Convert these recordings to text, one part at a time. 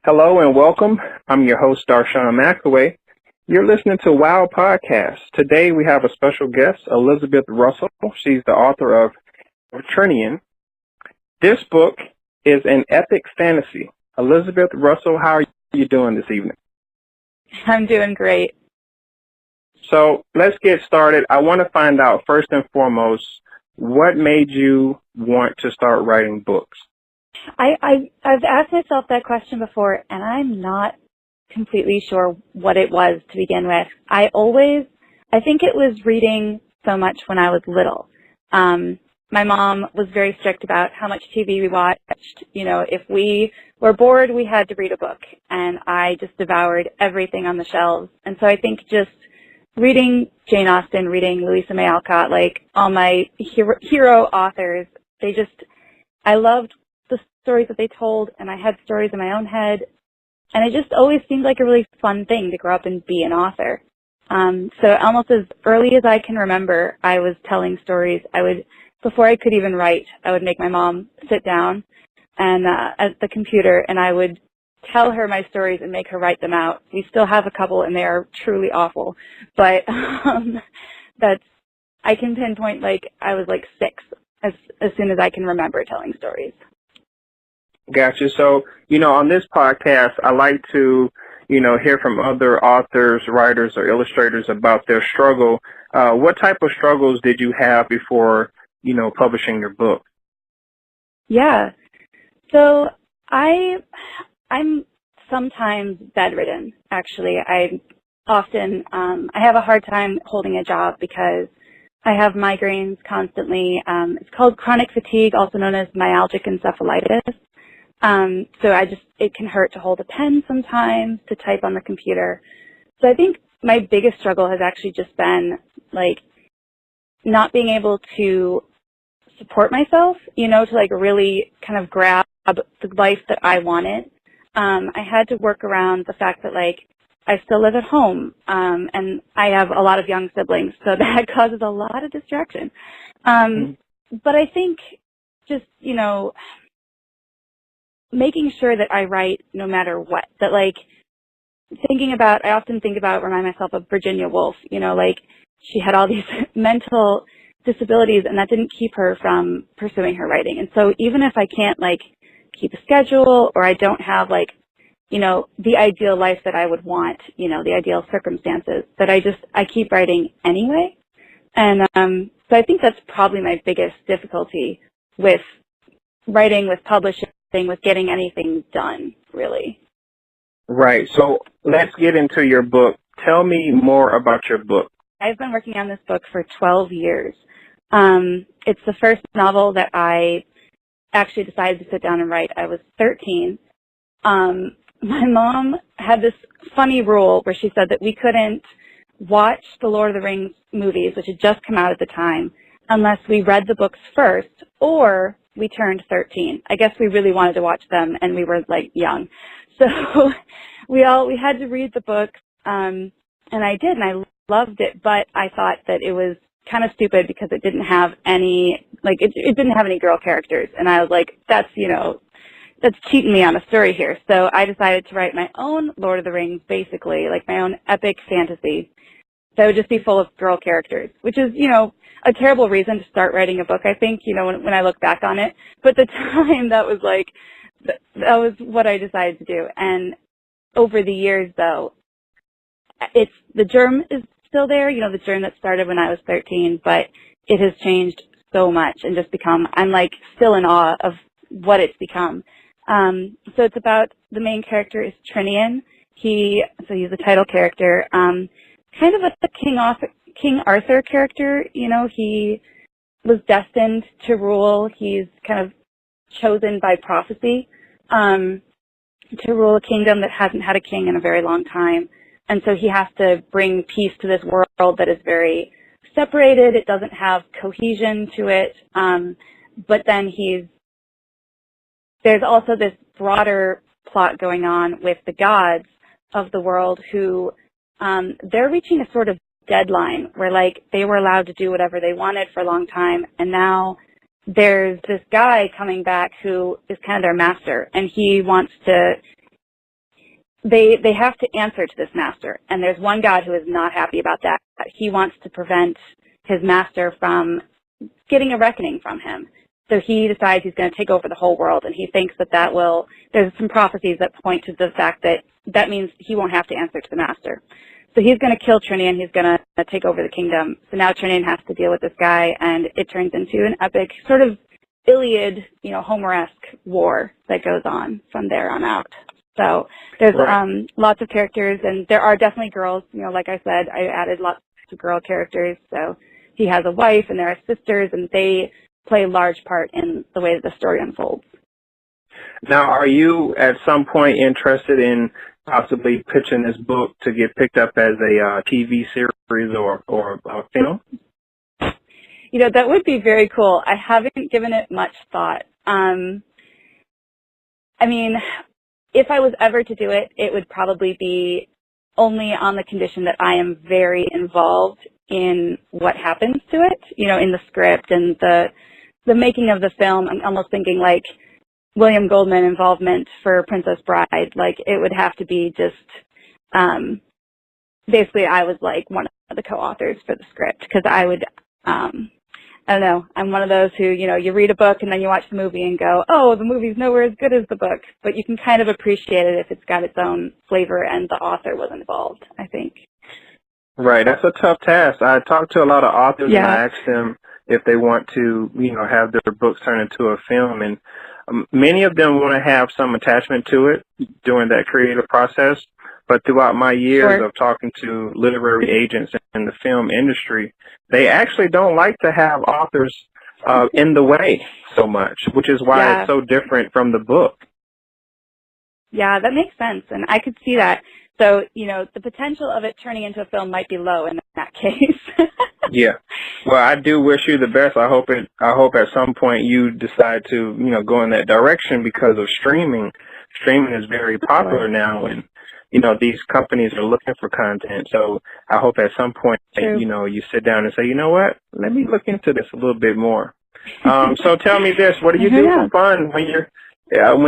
Hello and welcome. I'm your host, Darshawn McAway. You're listening to WOW Podcast. Today we have a special guest, Elizabeth Russell. She's the author of Trinan. This book is an epic fantasy. Elizabeth Russell, how are you doing this evening? I'm doing great. So let's get started. I want to find out first and foremost, what made you want to start writing books? I've asked myself that question before, and I'm not completely sure what it was to begin with. I think it was reading so much when I was little. My mom was very strict about how much TV we watched. You know, if we were bored, we had to read a book, and I just devoured everything on the shelves. And so I think just reading Jane Austen, reading Louisa May Alcott, like all my hero authors, I loved the stories that they told, and I had stories in my own head, and it just always seemed like a really fun thing to grow up and be an author. So almost as early as I can remember, I was telling stories. Before I could even write, I would make my mom sit down and at the computer, and I would tell her my stories and make her write them out. We still have a couple, and they are truly awful, but I can pinpoint, like, I was like 6 as soon as I can remember telling stories. Gotcha. So, on this podcast, I like to, hear from other authors, writers, or illustrators about their struggle. What type of struggles did you have before, publishing your book? Yeah. So I'm sometimes bedridden, actually. I have a hard time holding a job because I have migraines constantly. It's called chronic fatigue, also known as myalgic encephalitis. So it can hurt to hold a pen sometimes, to type on the computer. So I think my biggest struggle has actually just been, like, not being able to support myself, to, like, really kind of grab the life that I wanted. I had to work around the fact that, like, I still live at home, and I have a lot of young siblings, so that causes a lot of distraction. But I think just, making sure that I write no matter what, that, like, I often remind myself of Virginia Woolf, like, she had all these mental disabilities, and that didn't keep her from pursuing her writing. And so even if I can't, like, keep a schedule, or I don't have, like, the ideal life that I would want, the ideal circumstances, that I keep writing anyway. And so I think that's probably my biggest difficulty with writing, with publishing, with getting anything done, really. Right. So let's get into your book. Tell me more about your book. I've been working on this book for 12 years. It's the first novel that I actually decided to sit down and write. I was 13. My mom had this funny rule where she said that we couldn't watch the Lord of the Rings movies, which had just come out at the time, unless we read the books first or we turned 13. I guess we really wanted to watch them, and we were, like, young. So we had to read the book, and I did, and I loved it, but I thought that it was kind of stupid because it didn't have any, like, it didn't have any girl characters. And I was like, that's cheating me on a story here. So I decided to write my own Lord of the Rings, basically, like my own epic fantasy that would just be full of girl characters, which is, a terrible reason to start writing a book, I think, when I look back on it. But at the time, that was what I decided to do. And over the years, though, the germ is still there, the germ that started when I was 13, but it has changed so much and just I'm, like, still in awe of what it's become. So it's about, the main character is Trinan. He's the title character, kind of a King Arthur character. He was destined to rule. He's kind of chosen by prophecy to rule a kingdom that hasn't had a king in a very long time. And so he has to bring peace to this world that is very separated. It doesn't have cohesion to it. But then there's also this broader plot going on with the gods of the world who, they're reaching a sort of deadline where, like, they were allowed to do whatever they wanted for a long time, and now there's this guy coming back who is kind of their master, and he wants to they have to answer to this master, and there's one god who is not happy about that. He wants to prevent his master from getting a reckoning from him. So he decides he's going to take over the whole world, and he thinks that will, there's some prophecies that point to the fact that means he won't have to answer to the master. So he's going to kill Trinan. He's going to take over the kingdom. So now Trinan has to deal with this guy, and it turns into an epic sort of Iliad, Homer-esque war that goes on from there on out. So there's lots of characters, and there are definitely girls. Like I said, I added lots of girl characters. So he has a wife, and there are sisters, and they play a large part in the way that the story unfolds. Now, are you at some point interested in possibly pitching this book to get picked up as a TV series or a film? That would be very cool. I haven't given it much thought. If I was ever to do it, it would probably be only on the condition that I am very involved in what happens to it, in the script and the making of the film. I'm almost thinking like William Goldman involvement for Princess Bride. Like, it would have to be just, basically I was like one of the co-authors for the script, because I would, I don't know, I'm one of those who, you read a book and then you watch the movie and go, oh, the movie's nowhere as good as the book. But you can kind of appreciate it if it's got its own flavor and the author was involved, I think. Right, that's a tough task. I talked to a lot of authors and I asked them if they want to, have their books turned into a film. And many of them want to have some attachment to it during that creative process. But throughout my years of talking to literary agents in the film industry, they actually don't like to have authors in the way so much, which is why it's so different from the book. Yeah, that makes sense. And I could see that. So, the potential of it turning into a film might be low in that case. Yeah. Well, I do wish you the best. I hope at some point you decide to, go in that direction, because of streaming. Streaming is very popular now, and these companies are looking for content. So I hope at some point, you sit down and say, you know what, let me look into this a little bit more. So tell me this, what do you do for fun when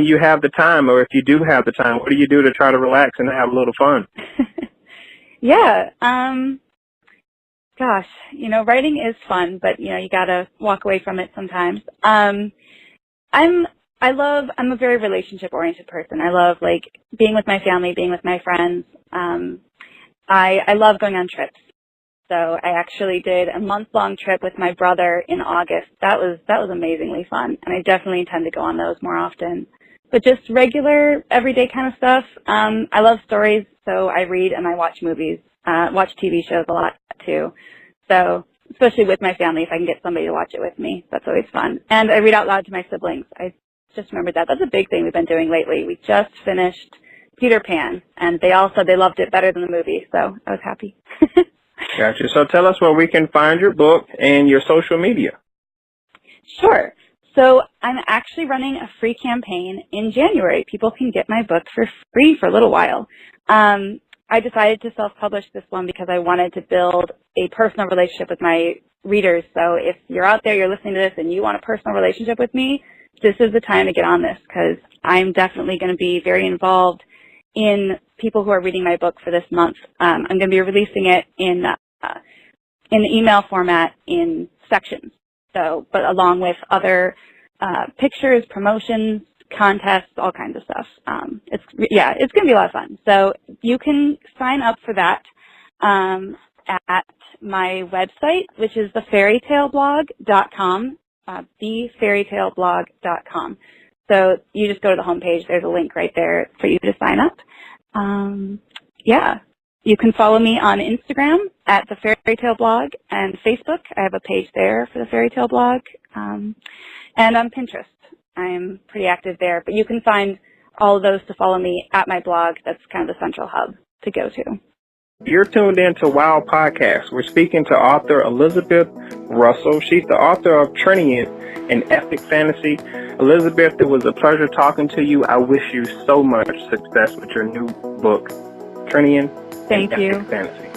you have the time, or if you do have the time, what do you do to try to relax and have a little fun? Gosh, writing is fun, but, you got to walk away from it sometimes. I'm a very relationship-oriented person. I love, being with my family, being with my friends. I love going on trips. So I actually did a month-long trip with my brother in August. That was amazingly fun, and I definitely intend to go on those more often. But just regular, everyday kind of stuff. I love stories, so I read and I watch movies, watch TV shows a lot, too. So, especially with my family, if I can get somebody to watch it with me, that's always fun. And I read out loud to my siblings. I just remembered that. That's a big thing we've been doing lately. We just finished Peter Pan, and they all said they loved it better than the movie, so I was happy. Gotcha. So tell us where we can find your book and your social media. Sure. So I'm actually running a free campaign in January. People can get my book for free for a little while. I decided to self-publish this one because I wanted to build a personal relationship with my readers. So if you're out there, you're listening to this, and you want a personal relationship with me, this is the time to get on this, because I'm definitely going to be very involved in people who are reading my book for this month. I'm going to be releasing it in email format in sections. So, but along with other pictures, promotions, contests, all kinds of stuff. It's going to be a lot of fun. So you can sign up for that at my website, which is thefairytaleblog.com, thefairytaleblog.com. So you just go to the homepage. There's a link right there for you to sign up. You can follow me on Instagram at the Fairy Tale Blog, and Facebook. I have a page there for the Fairy Tale Blog, and on Pinterest. I'm pretty active there, but you can find all of those to follow me at my blog. That's kind of the central hub to go to. You're tuned in to WOW Podcast. We're speaking to author Elizabeth Russell. She's the author of Trinan An Epic Fantasy. Elizabeth, it was a pleasure talking to you. I wish you so much success with your new book, Trinan An Epic Fantasy.